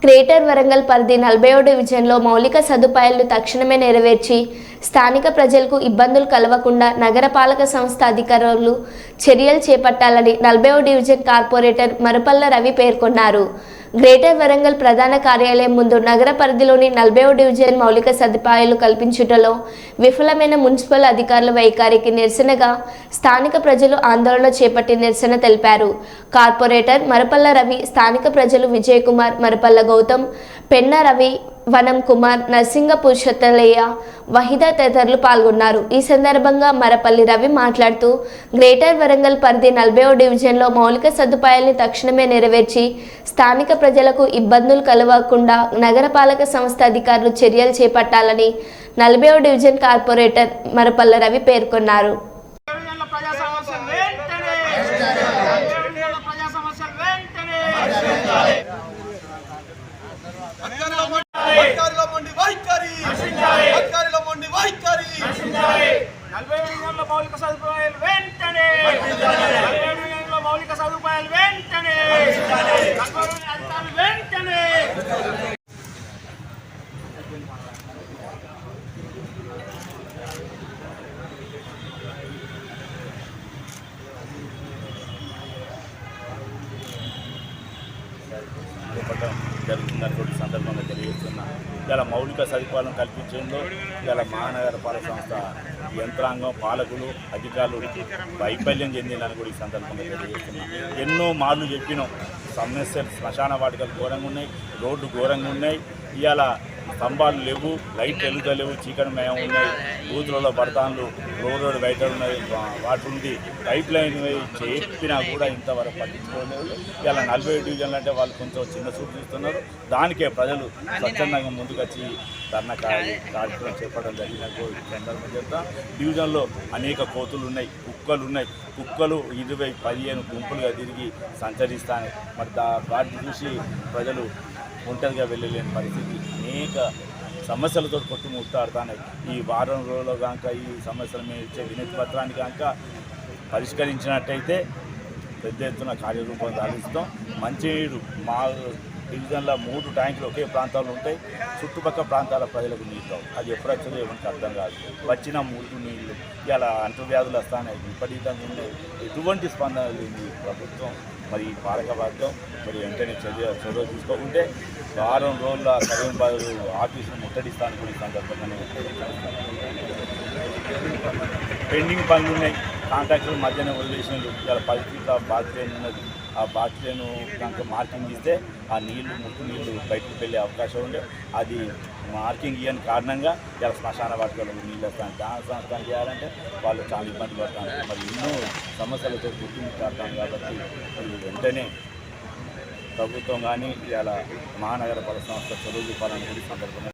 Greater Warangal పరిధి 40వ డివిజన్లో మౌలిక సదుపాయాలను తక్షణమే నెరవేర్చి స్థానిక ప్రజలకు ఇబ్బందులు కలగకుండా నగరపాలక సంస్థ అధికారులు చర్యలు చేపట్టాలని 40వ డివిజన్ కార్పొరేటర్ మరపల్ల రవి పేర్కొన్నారు. గ్రేటర్ వరంగల్ ప్రధాన కార్యాలయం ముందు నగర పరిధిలోని 40వ డివిజన్ మౌలిక సదుపాయాలు కల్పించుటలో విఫలమైన మున్సిపల్ అధికారుల వైఖరికి నిరసనగా స్థానిక ప్రజలు ఆందోళన చేపట్టి నిరసన తెలిపారు. కార్పొరేటర్ మరపల్ల రవి, స్థానిక ప్రజలు విజయ్ కుమార్, మరపల్ల గౌతమ్, పెన్న రవి, వనం కుమార్, నర్సింగ పురుషోత్తలయ్య, వహిద తదితరులు పాల్గొన్నారు. ఈ సందర్భంగా మరపల్లి రవి మాట్లాడుతూ గ్రేటర్ వరంగల్ పరిధి 40వ డివిజన్లో మౌలిక సదుపాయాలను తక్షణమే నెరవేర్చి స్థానిక ప్రజలకు ఇబ్బందులు కలగకుండా నగరపాలక సంస్థ అధికారులు చర్యలు చేపట్టాలని 40వ డివిజన్ కార్పొరేటర్ మరపల్ల రవి పేర్కొన్నారు. జరుగుతున్నటువంటి సందర్భంగా తెలియజేస్తున్నా. ఇలా మౌలిక సదుపాయాలను కల్పించడంలో ఇలా మహానగర పాలక సంస్థ యంత్రాంగం, పాలకులు, అధికారులు వైఫల్యం చెందిందని కూడా ఈ సందర్భంగా తెలియజేస్తున్నా. ఎన్నో మార్లు చెప్పినాం, సమస్యలు శ్మశాన వాటికలు ఘోరంగా ఉన్నాయి, రోడ్డు ఘోరంగా ఉన్నాయి, ఇవాళ స్తంభాలు లేవు, లైట్లు వెలుగుతలేవు, చీకటిమయం ఉన్నాయి, బూతులలో బడతాన్లు, రోడ్ బయట ఉన్నాయి, వాటి ఉంది, పైప్ లైన్ చెప్పినా కూడా ఇంతవరకు పట్టించుకోలేదు. ఇలా 40 డివిజన్లు అంటే వాళ్ళు కొంచెం చిన్న చూపు చూస్తున్నారు. దానికే ప్రజలు స్వచ్ఛందంగా ముందుకొచ్చి ధర్నా కార్యక్రమం చేపట్టడం జరిగిన సందర్భం చెప్తాం. డివిజన్లో అనేక కోతులు ఉన్నాయి, కుక్కలు ఉన్నాయి. కుక్కలు 20-15 గుంపులుగా తిరిగి సంచరిస్తాయి. మరి వాటిని చూసి ప్రజలు ఒంటరిగా వెళ్ళలేని పరిస్థితి, అనేక సమస్యలతో కొట్టుముట్టాడుతున్నాయి. ఈ వారం రోజుల్లో కనుక ఈ సమస్యల మీద ఇచ్చే వినతి పత్రాన్ని కనుక పరిష్కరించినట్టయితే పెద్ద ఎత్తున కార్యరూపం సాధిస్తాం. మంచినీరు మా డివిజన్లో 3 ట్యాంకులు ఒకే ప్రాంతాల్లో ఉంటాయి. చుట్టుపక్కల ప్రాంతాల ప్రజలకు నీళ్ళు అది ఎప్పుడు వచ్చేదో ఎవరికి అర్థం కాదు. వచ్చిన 3 నీళ్ళు ఇలా అంటువ్యాధులు వస్తాయి, విపరీతంగా ఉన్నాయి. ఎటువంటి స్పందన లేని ప్రభుత్వం, మరి పాలకవర్గం మరి వెంటనే చర్య తీసుకోకుంటే వారం రోజుల కరీంబాద్ ఆఫీసును ముట్టడిస్తాను కూడా ఈ సందర్భంగానే పెండింగ్ పనులు ఉన్నాయి. కాంట్రాక్టులు మధ్యనే వదిలేసినారు. ఇలా 10 ఫీట్ల బాత్లైన్ ఉన్నది. ఆ బాత్లైన్ కనుక మార్కింగ్ ఇస్తే ఆ నీళ్లు, ముట్టు నీళ్లు బయటకు వెళ్ళే అవకాశం ఉండే. అది మార్కింగ్ ఇవ్వని కారణంగా ఇలా శ్మశాన వాటికలో నీళ్ళు వస్తాను. దాని సంస్థానం చేయాలంటే వాళ్ళు చాలా ఇబ్బంది పడతారు. మరి ఎన్నో సమస్యలతో గుర్తించారు. కాబట్టి వెంటనే ప్రభుత్వం కానీ ఇలా మహానగర పాలక సంస్థ చొరవ చూపాలని కూడా సందర్భంగా